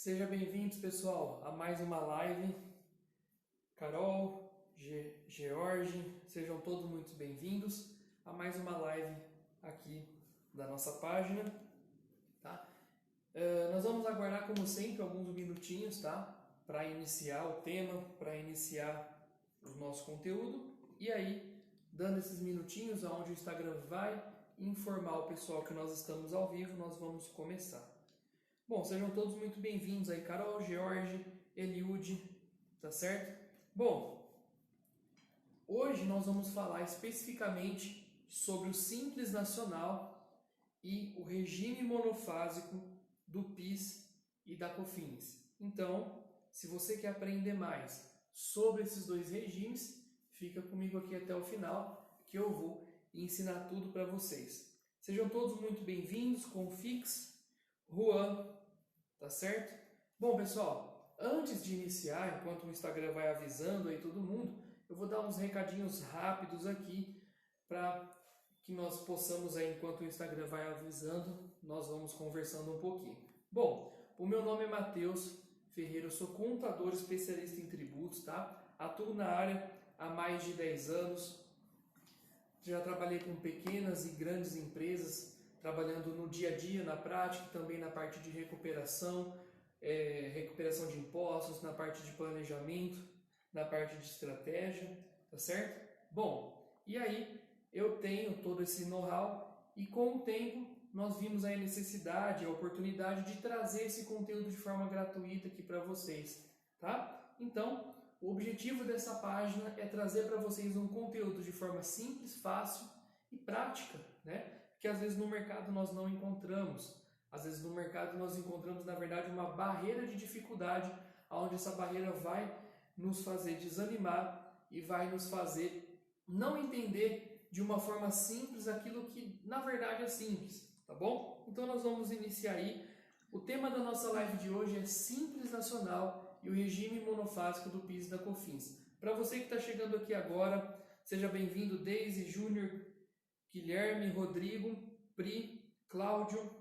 Sejam bem-vindos, pessoal, a mais uma live. Carol, George, sejam todos muito bem-vindos a mais uma live aqui da nossa página, tá? Nós vamos aguardar, como sempre, alguns minutinhos, tá? Para iniciar o tema, para iniciar o nosso conteúdo. E aí, dando esses minutinhos, onde o Instagram vai informar o pessoal que nós estamos ao vivo, nós vamos começar. Bom, sejam todos muito bem-vindos aí, Carol, George, Eliude, tá certo? Bom, hoje nós vamos falar especificamente sobre o Simples Nacional e o regime monofásico do PIS e da COFINS. Então, se você quer aprender mais sobre esses dois regimes, fica comigo aqui até o final, que eu vou ensinar tudo para vocês. Sejam todos muito bem-vindos, Confix, Juan, tá certo? Bom, pessoal, antes de iniciar, enquanto o Instagram vai avisando aí todo mundo, eu vou dar uns recadinhos rápidos aqui para que nós possamos aí, enquanto o Instagram vai avisando, nós vamos conversando um pouquinho. Bom, o meu nome é Matheus Ferreira, eu sou contador especialista em tributos, tá? Atuo na área há mais de 10 anos, já trabalhei com pequenas e grandes empresas, trabalhando no dia a dia, na prática, também na parte de recuperação, recuperação de impostos, na parte de planejamento, na parte de estratégia, tá certo? Bom, e aí eu tenho todo esse know-how e com o tempo nós vimos a necessidade, a oportunidade de trazer esse conteúdo de forma gratuita aqui para vocês, tá? Então, o objetivo dessa página é trazer para vocês um conteúdo de forma simples, fácil e prática, né? Que às vezes no mercado nós não encontramos. Às vezes no mercado nós encontramos, na verdade, uma barreira de dificuldade, onde essa barreira vai nos fazer desanimar e vai nos fazer não entender de uma forma simples aquilo que na verdade é simples, tá bom? Então nós vamos iniciar aí. O tema da nossa live de hoje é Simples Nacional e o regime monofásico do PIS e da COFINS. Para você que está chegando aqui agora, seja bem-vindo, Deise, Júnior, Guilherme, Rodrigo, Pri, Cláudio,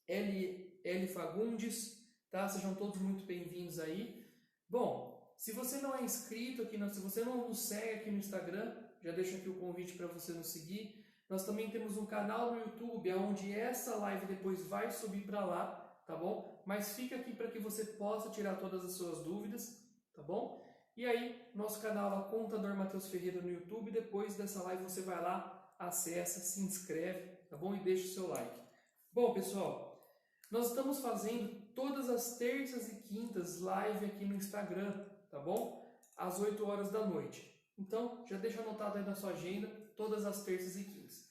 L. Fagundes, tá? Sejam todos muito bem-vindos aí. Bom, se você não é inscrito aqui, se você não nos segue aqui no Instagram, já deixo aqui o convite para você nos seguir. Nós também temos um canal no YouTube, onde essa live depois vai subir para lá, tá bom? Mas fica aqui para que você possa tirar todas as suas dúvidas, tá bom? E aí, nosso canal, Contador Matheus Ferreira no YouTube, depois dessa live você vai lá, acessa, se inscreve, tá bom? E deixa o seu like. Bom, pessoal, nós estamos fazendo todas as terças e quintas live aqui no Instagram, tá bom? Às 8 horas da noite. Então, já deixa anotado aí na sua agenda, todas as terças e quintas.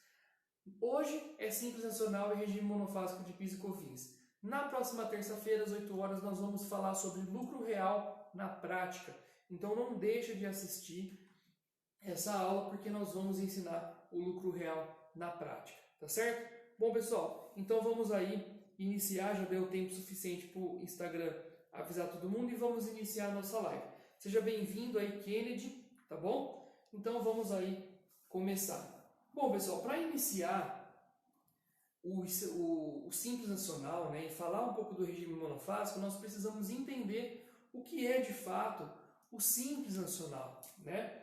Hoje é Simples Nacional e regime monofásico de PIS e COFINS. Na próxima terça-feira, às 8 horas, nós vamos falar sobre lucro real na prática. Então, não deixa de assistir essa aula, porque nós vamos ensinar o lucro real na prática, tá certo? Bom, pessoal, então vamos aí iniciar, já deu tempo suficiente para o Instagram avisar todo mundo e vamos iniciar a nossa live. Seja bem-vindo aí, Kennedy, tá bom? Então vamos aí começar. Bom, pessoal, para iniciar o Simples Nacional, né, e falar um pouco do regime monofásico, nós precisamos entender o que é de fato o Simples Nacional, né?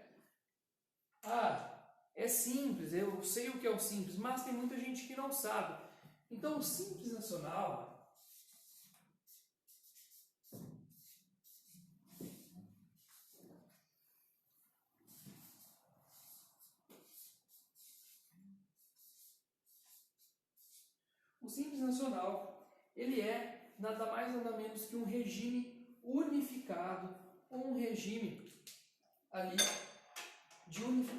É simples, eu sei o que é o simples, mas tem muita gente que não sabe. Então, o Simples Nacional ele é nada mais nada menos que um regime unificado, ou um regime ali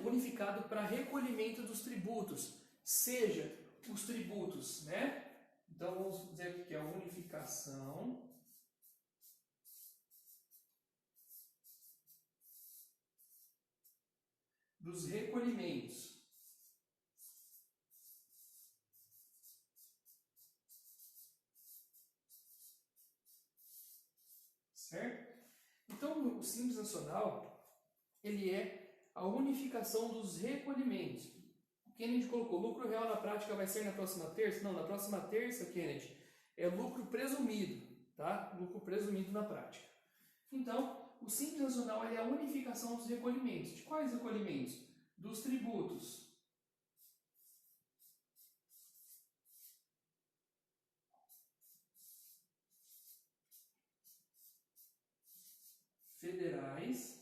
unificado para recolhimento dos tributos, seja os tributos, né? Então vamos dizer aqui que é a unificação dos recolhimentos. Certo? Então o Simples Nacional, ele é a unificação dos recolhimentos. O Kennedy colocou, lucro real na prática vai ser na próxima terça? Não, na próxima terça, Kennedy, é lucro presumido, tá? Lucro presumido na prática. Então, o Simples Nacional é a unificação dos recolhimentos. De quais recolhimentos? Dos tributos federais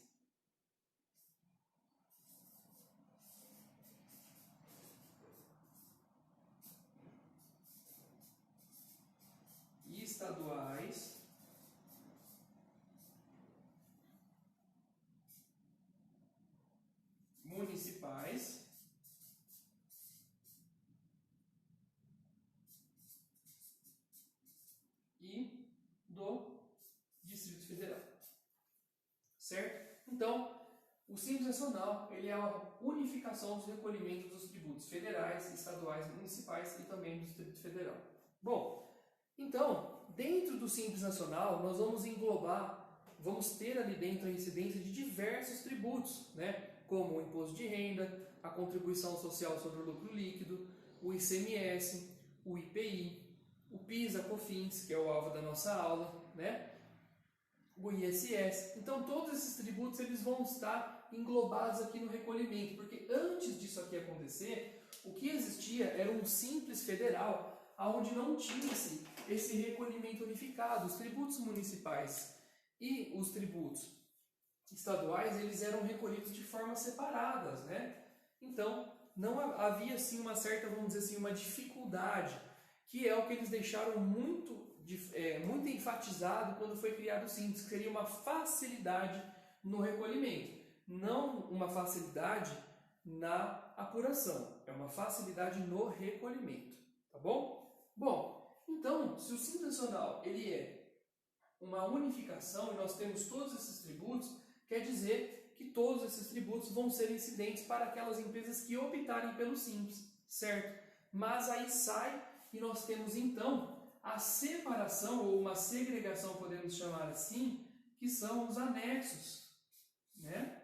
e estaduais municipais e do Distrito Federal. Certo? Então, o Simples Nacional ele é a unificação dos recolhimentos dos tributos federais, estaduais, municipais e também do Distrito Federal. Bom, então, dentro do Simples Nacional, nós vamos englobar, vamos ter ali dentro a incidência de diversos tributos, né? Como o Imposto de Renda, a Contribuição Social sobre o Lucro Líquido, o ICMS, o IPI, o PIS, a COFINS, que é o alvo da nossa aula, né? O ISS. Então, todos esses tributos eles vão estar englobados aqui no recolhimento, porque antes disso aqui acontecer, o que existia era um Simples Federal, onde não tinha-se esse recolhimento unificado. Os tributos municipais e os tributos estaduais, eles eram recolhidos de formas separadas, né? Então, não havia assim uma certa, vamos dizer assim, uma dificuldade, que é o que eles deixaram muito enfatizado quando foi criado o Simples, que seria uma facilidade no recolhimento, não uma facilidade na apuração, é uma facilidade no recolhimento, tá bom? Bom, então, se o Simples Nacional ele é uma unificação e nós temos todos esses tributos, quer dizer que todos esses tributos vão ser incidentes para aquelas empresas que optarem pelo Simples, certo? Mas aí sai e nós temos então a separação ou uma segregação, podemos chamar assim, que são os anexos, né,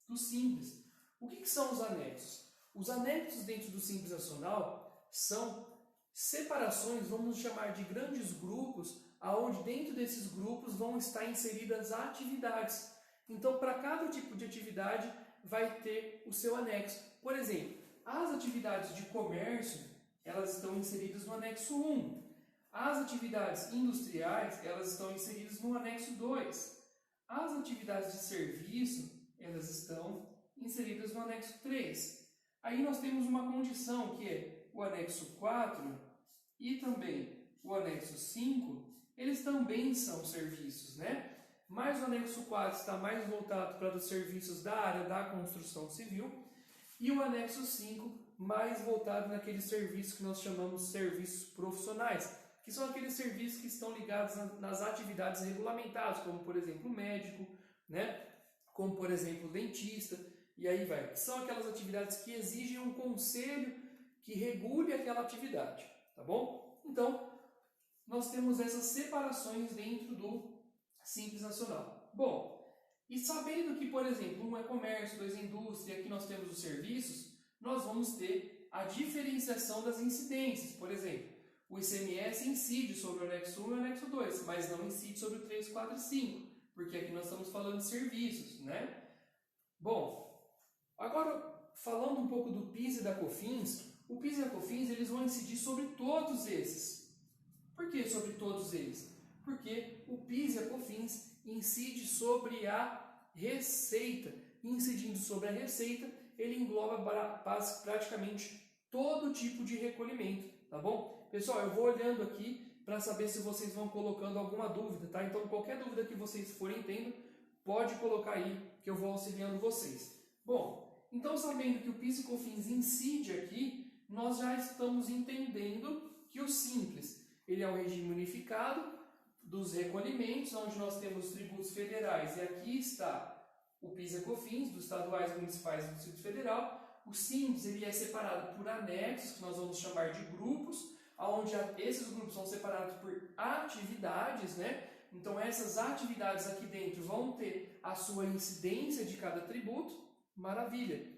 do Simples. O que são os anexos? Os anexos dentro do Simples Nacional são separações, vamos chamar de grandes grupos, aonde dentro desses grupos vão estar inseridas atividades. Então, para cada tipo de atividade vai ter o seu anexo. Por exemplo, as atividades de comércio, elas estão inseridas no anexo 1. As atividades industriais, elas estão inseridas no anexo 2. As atividades de serviço, elas estão inseridas no anexo 3. Aí nós temos uma condição, que é o anexo 4 e também o anexo 5, eles também são serviços, né? Mas o anexo 4 está mais voltado para os serviços da área da construção civil e o anexo 5 mais voltado naqueles serviços que nós chamamos de serviços profissionais, que são aqueles serviços que estão ligados nas atividades regulamentadas, como por exemplo médico, né? Como por exemplo dentista, e aí vai. Que são aquelas atividades que exigem um conselho que regule aquela atividade, tá bom? Então, nós temos essas separações dentro do Simples Nacional. Bom, e sabendo que, por exemplo, um é comércio, dois é indústria, aqui nós temos os serviços, nós vamos ter a diferenciação das incidências. Por exemplo, o ICMS incide sobre o anexo 1 e o anexo 2, mas não incide sobre o 3, 4 e 5, porque aqui nós estamos falando de serviços, né? Bom, agora falando um pouco do PIS e da COFINS, o PIS e a COFINS eles vão incidir sobre todos esses. Por que sobre todos eles? Porque o PIS e a COFINS incide sobre a receita. Incidindo sobre a receita, ele engloba praticamente todo tipo de recolhimento, tá bom? Pessoal, eu vou olhando aqui para saber se vocês vão colocando alguma dúvida, tá? Então, qualquer dúvida que vocês forem tendo, pode colocar aí que eu vou auxiliando vocês. Bom, então sabendo que o PIS e COFINS incide aqui, nós já estamos entendendo que o Simples, ele é um regime unificado dos recolhimentos, onde nós temos tributos federais, e aqui está o PIS e COFINS, dos estaduais, municipais e do Distrito Federal. O Simples ele é separado por anexos, que nós vamos chamar de grupos, onde esses grupos são separados por atividades, né? Então essas atividades aqui dentro vão ter a sua incidência de cada tributo. Maravilha!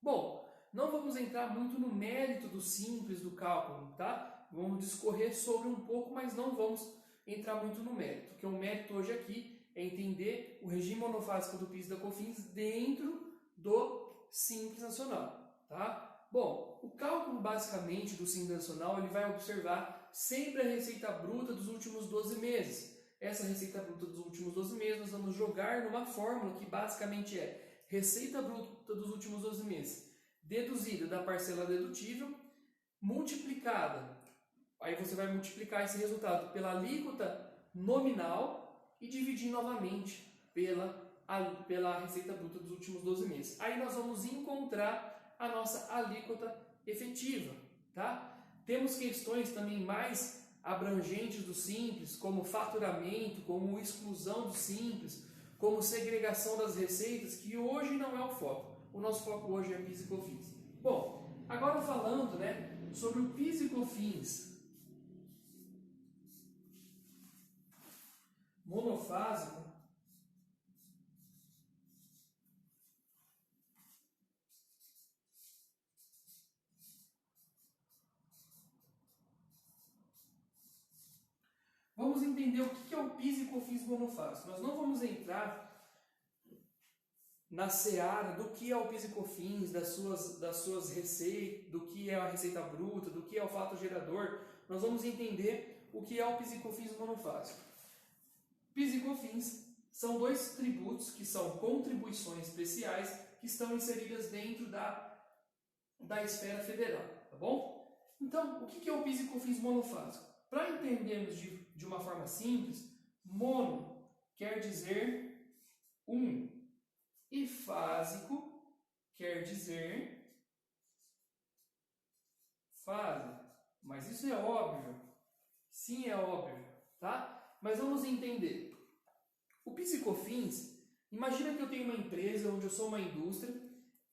Bom, não vamos entrar muito no mérito do Simples, do cálculo, tá? Vamos discorrer sobre um pouco, mas não vamos entrar muito no mérito, porque o mérito hoje aqui é entender o regime monofásico do PIS e da COFINS dentro do Simples Nacional, tá? Bom, o cálculo basicamente do Simples Nacional ele vai observar sempre a receita bruta dos últimos 12 meses. Essa receita bruta dos últimos 12 meses nós vamos jogar numa fórmula que basicamente é receita bruta dos últimos 12 meses deduzida da parcela dedutível multiplicada. Aí você vai multiplicar esse resultado pela alíquota nominal e dividir novamente pela receita bruta dos últimos 12 meses. Aí nós vamos encontrar a nossa alíquota efetiva, tá? Temos questões também mais abrangentes do Simples, como faturamento, como exclusão do Simples, como segregação das receitas, que hoje não é o foco. O nosso foco hoje é PIS e COFINS. Bom, agora falando, sobre o PIS e COFINS monofásico, vamos entender o que é o PIS e COFINS monofásico. Nós não vamos entrar na seara do que é o PIS e COFINS, das suas receitas, do que é a receita bruta, do que é o fato gerador. Nós vamos entender o que é o PIS e COFINS monofásico. PIS e COFINS são dois tributos que são contribuições especiais que estão inseridas dentro da esfera federal, tá bom? Então, o que é o PIS e COFINS monofásico? Para entendermos de uma forma simples, mono quer dizer um e fásico quer dizer fase. Mas isso é óbvio. Sim, é óbvio, tá? Mas vamos entender. O PIS e COFINS, imagina que eu tenho uma empresa onde eu sou uma indústria.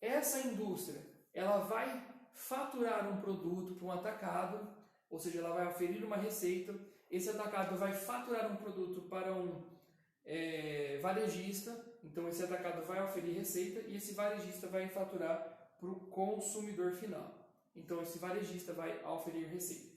Essa indústria, ela vai faturar um produto para um atacado, ou seja, ela vai oferir uma receita. Esse atacado vai faturar um produto para um varejista, então esse atacado vai oferir receita e esse varejista vai faturar para o consumidor final. Então esse varejista vai oferir receita.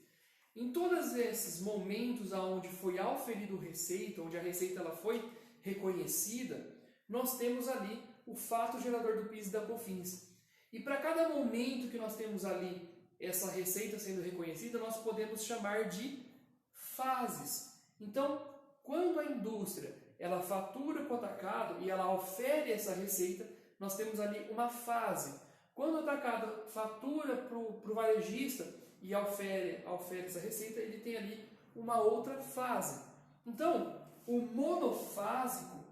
Em todos esses momentos onde foi auferido receita, onde a receita ela foi reconhecida, nós temos ali o fato gerador do PIS e da COFINS. E para cada momento que nós temos ali essa receita sendo reconhecida, nós podemos chamar de fases. Então, quando a indústria ela fatura com o atacado e ela ofere essa receita, nós temos ali uma fase. Quando o atacado fatura para o varejista e ofere essa receita, ele tem ali uma outra fase. Então, o monofásico,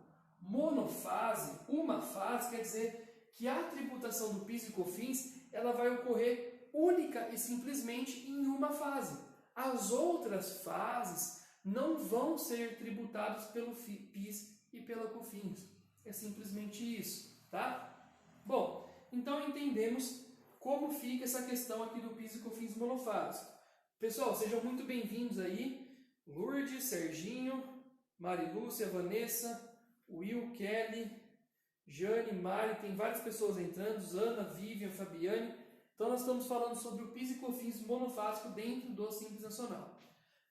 uma fase, quer dizer que a tributação do PIS e COFINS ela vai ocorrer única e simplesmente em uma fase. As outras fases não vão ser tributados pelo PIS e pela COFINS. É simplesmente isso, tá? Bom, então entendemos como fica essa questão aqui do PIS e COFINS monofásico. Pessoal, sejam muito bem-vindos aí. Lourdes, Serginho, Marilúcia, Vanessa, Will, Kelly, Jane, Mari, tem várias pessoas entrando, Ana, Vivian, Fabiane. Então nós estamos falando sobre o PIS e COFINS monofásico dentro do Simples Nacional.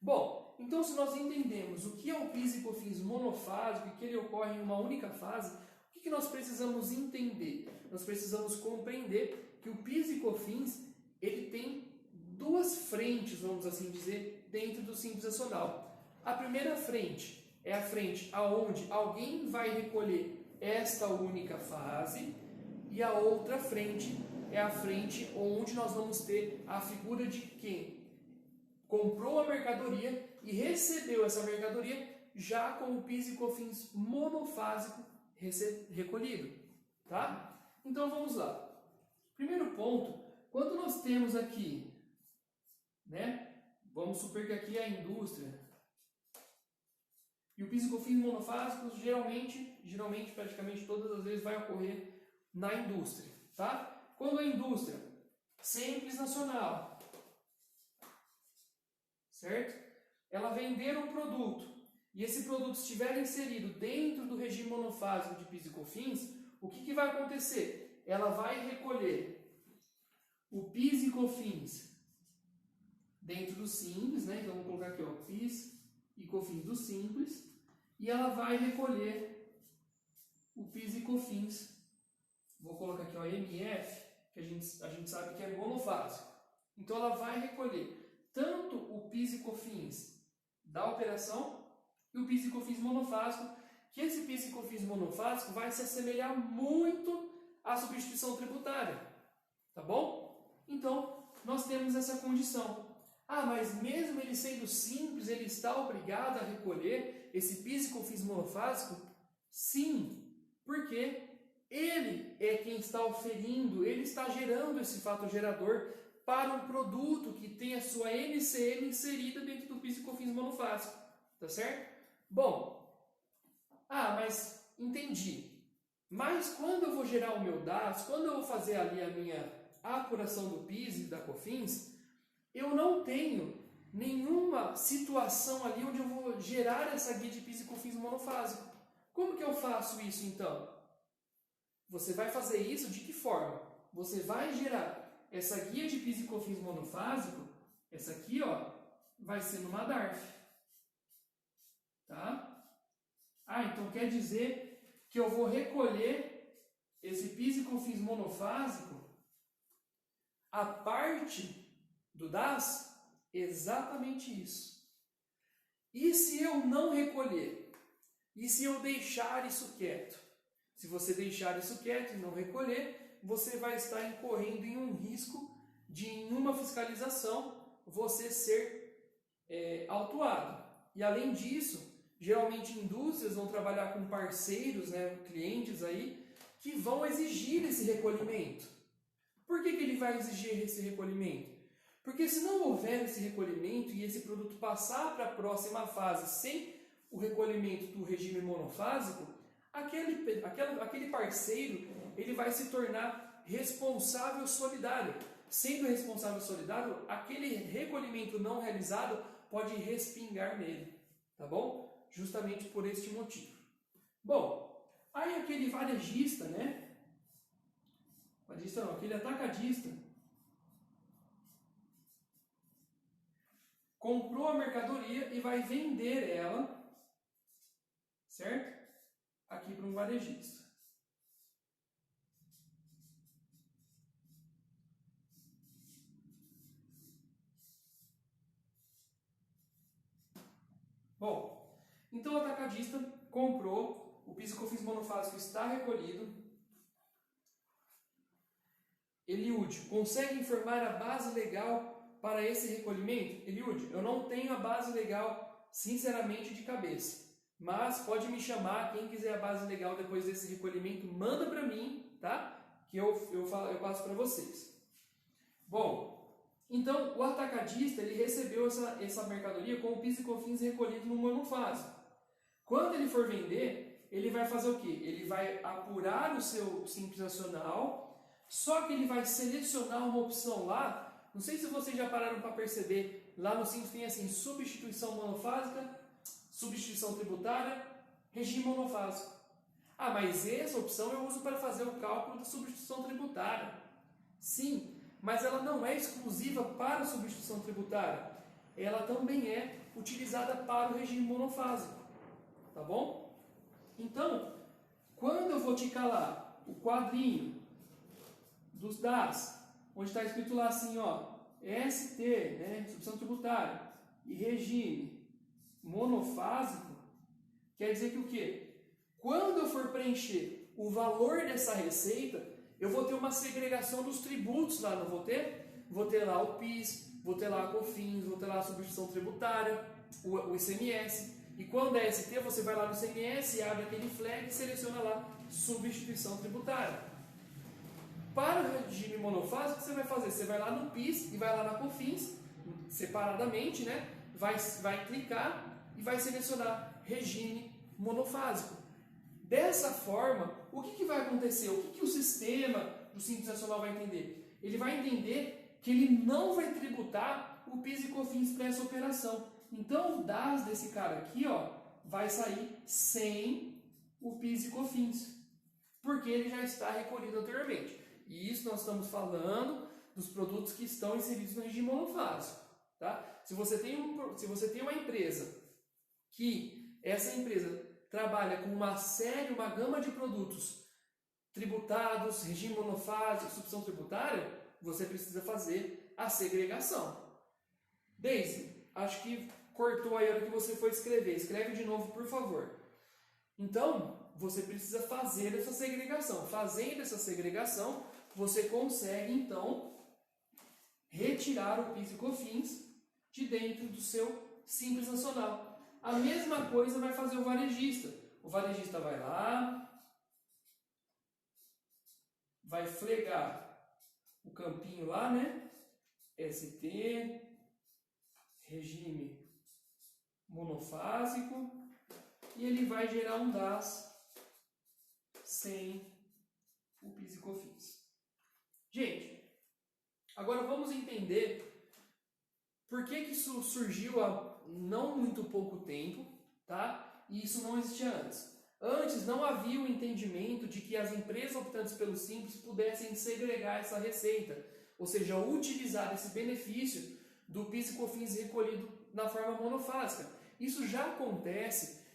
Bom, então se nós entendemos o que é o PIS e COFINS monofásico e que ele ocorre em uma única fase, o que nós precisamos entender? Nós precisamos compreender que o PIS e COFINS ele tem duas frentes, vamos assim dizer, dentro do Simples Nacional. A primeira frente é a frente aonde alguém vai recolher esta única fase e a outra frente é a frente onde nós vamos ter a figura de quem comprou a mercadoria e recebeu essa mercadoria já com o PIS e COFINS monofásico recolhido, tá? Então vamos lá. Primeiro ponto, quando nós temos aqui, vamos supor que aqui é a indústria e o PIS e COFINS monofásicos geralmente praticamente todas as vezes vai ocorrer na indústria, tá? Quando a indústria Simples Nacional, certo? Ela vender um produto e esse produto estiver inserido dentro do regime monofásico de PIS e COFINS, o que vai acontecer? Ela vai recolher o PIS e COFINS dentro do Simples, né? Então, vou colocar aqui, ó, PIS e COFINS do Simples, e ela vai recolher o PIS e COFINS. Vou colocar aqui, ó, MF, que a gente sabe que é monofásico. Então, ela vai recolher tanto o PIS e COFINS da operação e o PIS e COFINS monofásico, que esse PIS e COFINS monofásico vai se assemelhar muito à substituição tributária, tá bom? Então, nós temos essa condição. Ah, mas mesmo ele sendo simples, ele está obrigado a recolher esse PIS e COFINS monofásico? Sim, porque ele é quem está oferindo, ele está gerando esse fator gerador para um produto que tem a sua NCM inserida dentro do PIS e COFINS monofásico, tá certo? Bom, mas entendi. Mas quando eu vou gerar o meu DAS, quando eu vou fazer ali a minha apuração do PIS e da COFINS, eu não tenho nenhuma situação ali onde eu vou gerar essa guia de PIS e COFINS monofásico. Como que eu faço isso então? Você vai fazer isso de que forma? Você vai gerar essa guia de PIS e COFINS monofásico, essa aqui, ó, vai ser numa DARF. Tá? Então quer dizer que eu vou recolher esse PIS e COFINS monofásico a parte do DAS? Exatamente isso. E se eu não recolher? E se eu deixar isso quieto? Se você deixar isso quieto e não recolher, você vai estar incorrendo em um risco de, em uma fiscalização, você ser autuado. E além disso, geralmente indústrias vão trabalhar com parceiros, né, clientes aí, que vão exigir esse recolhimento. Por que ele vai exigir esse recolhimento? Porque se não houver esse recolhimento e esse produto passar para a próxima fase sem o recolhimento do regime monofásico, aquele parceiro ele vai se tornar responsável solidário. Sendo responsável solidário, aquele recolhimento não realizado pode respingar nele, tá bom? Justamente por este motivo. Bom, aí aquele varejista, né? Varejista não, aquele atacadista comprou a mercadoria e vai vender ela, certo? Aqui para um varejista. Bom, então o atacadista comprou, o PIS e COFINS monofásico está recolhido. Eliude, consegue informar a base legal para esse recolhimento? Eliude, eu não tenho a base legal, sinceramente, de cabeça. Mas pode me chamar, quem quiser a base legal depois desse recolhimento, manda para mim, tá? Que eu passo para vocês. Bom, então o atacadista ele recebeu essa mercadoria com o PIS e COFINS recolhido no monofásico. Quando ele for vender, ele vai fazer o quê? Ele vai apurar o seu Simples Nacional, só que ele vai selecionar uma opção lá. Não sei se vocês já pararam para perceber, lá no Simples tem assim, substituição monofásica, substituição tributária, regime monofásico. Mas essa opção eu uso para fazer o cálculo da substituição tributária. Sim, mas ela não é exclusiva para a substituição tributária. Ela também é utilizada para o regime monofásico. Tá bom? Então, quando eu vou ticar lá o quadrinho dos DAS, onde está escrito lá assim, ó, ST, né, substituição tributária, e regime monofásico, quer dizer que o quê? Quando eu for preencher o valor dessa receita, eu vou ter uma segregação dos tributos lá, não vou ter? Vou ter lá o PIS, vou ter lá a COFINS, vou ter lá a substituição tributária, o ICMS. E quando é ST, você vai lá no ICMS, abre aquele flag e seleciona lá substituição tributária. Para o regime monofásico, o que você vai fazer? Você vai lá no PIS e vai lá na COFINS, separadamente, né? Vai clicar e vai selecionar regime monofásico. Dessa forma, o que vai acontecer? O que o sistema do Simples Nacional vai entender? Ele vai entender que ele não vai tributar o PIS e COFINS para essa operação. Então, o DAS desse cara aqui, ó, vai sair sem o PIS e COFINS, porque ele já está recolhido anteriormente. E isso nós estamos falando dos produtos que estão inseridos no regime monofásico, Tá? Se você tem uma empresa que essa empresa trabalha com uma gama de produtos tributados, regime monofásico, substituição tributária, você precisa fazer a segregação. Daisy, acho que cortou aí a hora que você foi escrever. Escreve de novo, por favor. Então, você precisa fazer essa segregação. Fazendo essa segregação, você consegue, então, retirar o PIS e COFINS de dentro do seu Simples Nacional. A mesma coisa vai fazer o varejista. O varejista vai lá, vai flegar o campinho lá, né? ST, regime monofásico, e ele vai gerar um DAS sem o PIS e COFINS. Gente, agora vamos entender por que isso surgiu há não muito pouco tempo, tá? E isso não existia antes. Antes não havia o entendimento de que as empresas optantes pelo Simples pudessem segregar essa receita, ou seja, utilizar esse benefício do PIS e COFINS recolhido na forma monofásica. Isso já acontece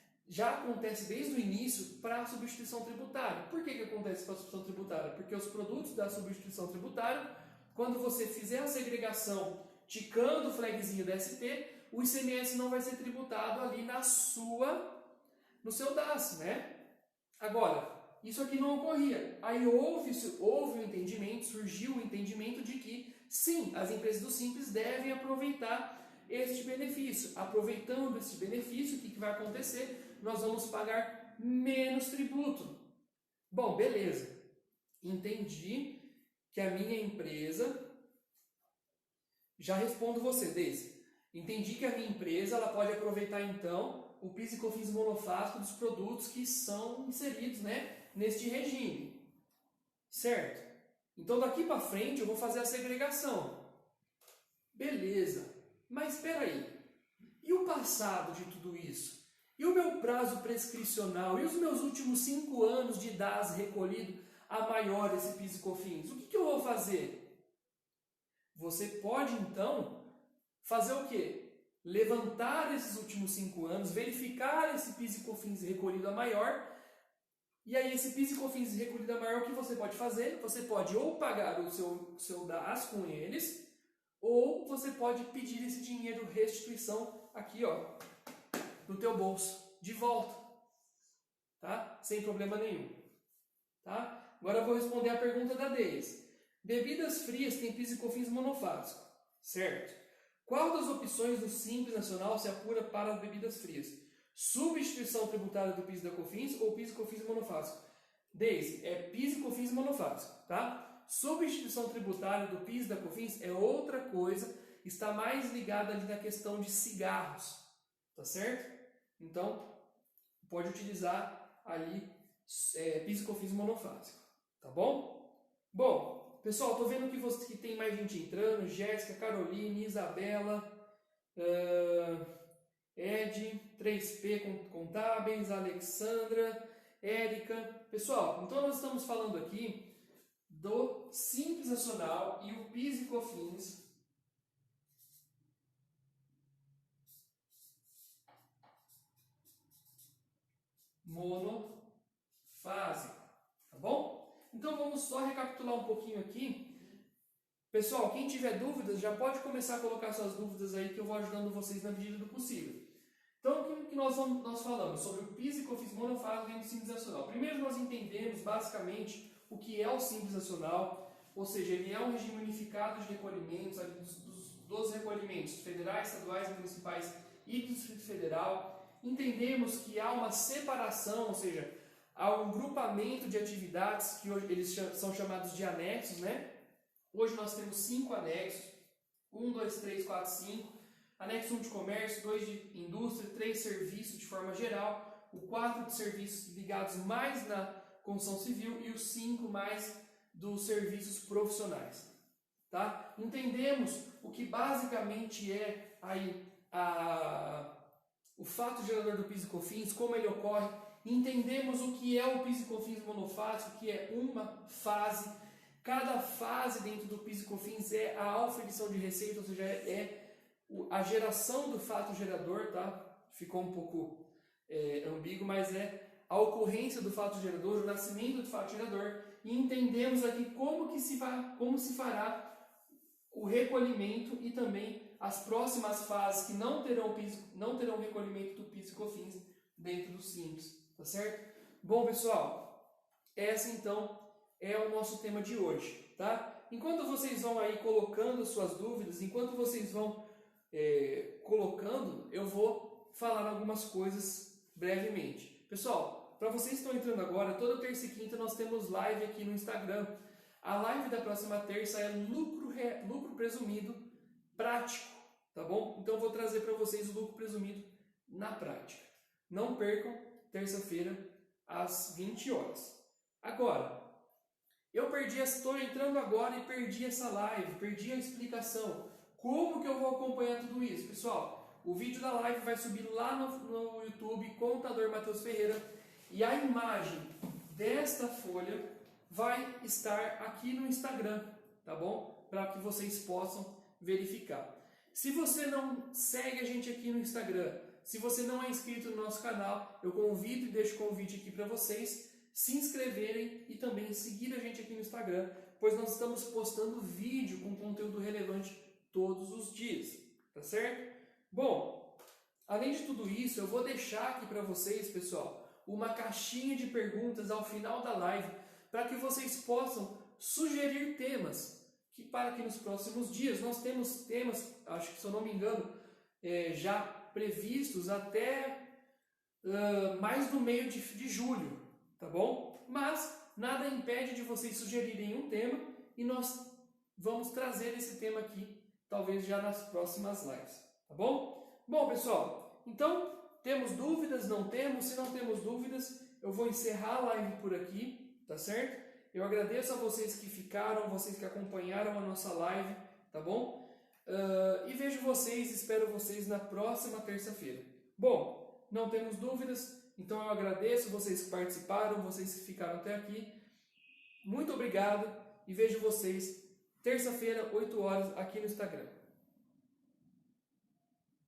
desde o início para a substituição tributária. Por que acontece para a substituição tributária? Porque os produtos da substituição tributária, quando você fizer a segregação ticando o flagzinho da ST, o ICMS não vai ser tributado ali no seu DAS, né? Agora, isso aqui não ocorria. Aí houve o entendimento, surgiu o entendimento de que, sim, as empresas do Simples devem aproveitar este benefício. Aproveitando este benefício, o que vai acontecer? Nós vamos pagar menos tributo. Bom, beleza. Entendi que a minha empresa... Já respondo você, Deise. Entendi que a minha empresa ela pode aproveitar, então, o PIS e COFINS monofásico dos produtos que são inseridos, né, neste regime. Certo? Então, daqui para frente, eu vou fazer a segregação. Beleza. Mas espera aí. E o passado de tudo isso? E o meu prazo prescricional? E os meus últimos 5 anos de DAS recolhido a maior esse PIS e COFINS? O que eu vou fazer? Você pode, então, fazer o quê? Levantar esses últimos 5 anos, verificar esse PIS e COFINS recolhido a maior, e aí esse PIS e COFINS recolhido a maior, o que você pode fazer? Você pode ou pagar o seu DAS com eles, ou você pode pedir esse dinheiro restituição aqui, ó, no teu bolso, de volta, tá? Sem problema nenhum, tá? Agora eu vou responder a pergunta da Deise. Bebidas frias têm PIS e COFINS monofásico, certo? Qual das opções do Simples Nacional se apura para as bebidas frias? Substituição tributária do PIS e da COFINS ou PIS e COFINS monofásico? Deise, é PIS e COFINS monofásico, tá? Substituição tributária do PIS e da COFINS é outra coisa, está mais ligada ali na questão de cigarros, tá certo? Então, pode utilizar ali PIS e COFINS monofásico, tá bom? Bom, pessoal, estou vendo que tem mais gente entrando. Jéssica, Caroline, Isabela, Ed, 3P Contábeis, Alexandra, Érica. Pessoal, então nós estamos falando aqui do Simples Nacional e o PIS e COFINS monofásico, tá bom? Então vamos só recapitular um pouquinho aqui. Pessoal, quem tiver dúvidas já pode começar a colocar suas dúvidas aí que eu vou ajudando vocês na medida do possível. Então o que nós falamos sobre o PIS e COFINS monofásico dentro do Simples Nacional? Primeiro nós entendemos basicamente o que é o Simples Nacional, ou seja, ele é um regime unificado de recolhimentos, dos recolhimentos federais, estaduais, municipais e do Distrito Federal. Entendemos que há uma separação, ou seja, há um grupamento de atividades que hoje eles são chamados de anexos, né? Hoje nós temos 5 anexos, 1, 2, 3, 4, 5. Anexo 1 de comércio, 2 de indústria, 3 serviços de forma geral, o 4 de serviços ligados mais na construção civil e o 5 mais dos serviços profissionais. Tá? Entendemos o que basicamente é aí o fato gerador do PIS e COFINS, como ele ocorre. Entendemos o que é o PIS e COFINS monofásico, que é uma fase. Cada fase dentro do PIS e COFINS é a auferição de receita, ou seja, é a geração do fato gerador, tá? Ficou um pouco ambíguo, mas é a ocorrência do fato gerador, o nascimento do fato gerador, e entendemos aqui como se fará o recolhimento e também as próximas fases que não terão recolhimento do PIS e COFINS dentro do Simples, tá certo? Bom, pessoal, essa então é o nosso tema de hoje, tá? Enquanto vocês vão aí colocando suas dúvidas, enquanto vocês vão colocando, eu vou falar algumas coisas brevemente. Pessoal, para vocês que estão entrando agora, toda terça e quinta nós temos live aqui no Instagram. A live da próxima terça é lucro presumido prático, tá bom? Então eu vou trazer para vocês o lucro presumido na prática. Não percam, terça-feira, às 20 horas. Agora, estou entrando agora e perdi essa live, perdi a explicação. Como que eu vou acompanhar tudo isso? Pessoal, o vídeo da live vai subir lá no YouTube, Contador Matheus Ferreira, e a imagem desta folha vai estar aqui no Instagram, tá bom? Para que vocês possam verificar. Se você não segue a gente aqui no Instagram, se você não é inscrito no nosso canal, eu convido e deixo o convite aqui para vocês se inscreverem e também seguir a gente aqui no Instagram, pois nós estamos postando vídeo com conteúdo relevante todos os dias, tá certo? Bom, além de tudo isso, eu vou deixar aqui para vocês, pessoal, uma caixinha de perguntas ao final da live, para que vocês possam sugerir temas, para que nos próximos dias nós temos temas, acho que se eu não me engano, já previstos até mais no meio de julho, tá bom? Mas nada impede de vocês sugerirem um tema e nós vamos trazer esse tema aqui, talvez já nas próximas lives, tá bom? Bom, pessoal, então temos dúvidas? Não temos? Se não temos dúvidas, eu vou encerrar a live por aqui, tá certo? Eu agradeço a vocês que ficaram, vocês que acompanharam a nossa live, tá bom? E vejo vocês, espero vocês na próxima terça-feira. Bom, não temos dúvidas, então eu agradeço vocês que participaram, vocês que ficaram até aqui. Muito obrigado e vejo vocês terça-feira, 8 horas, aqui no Instagram.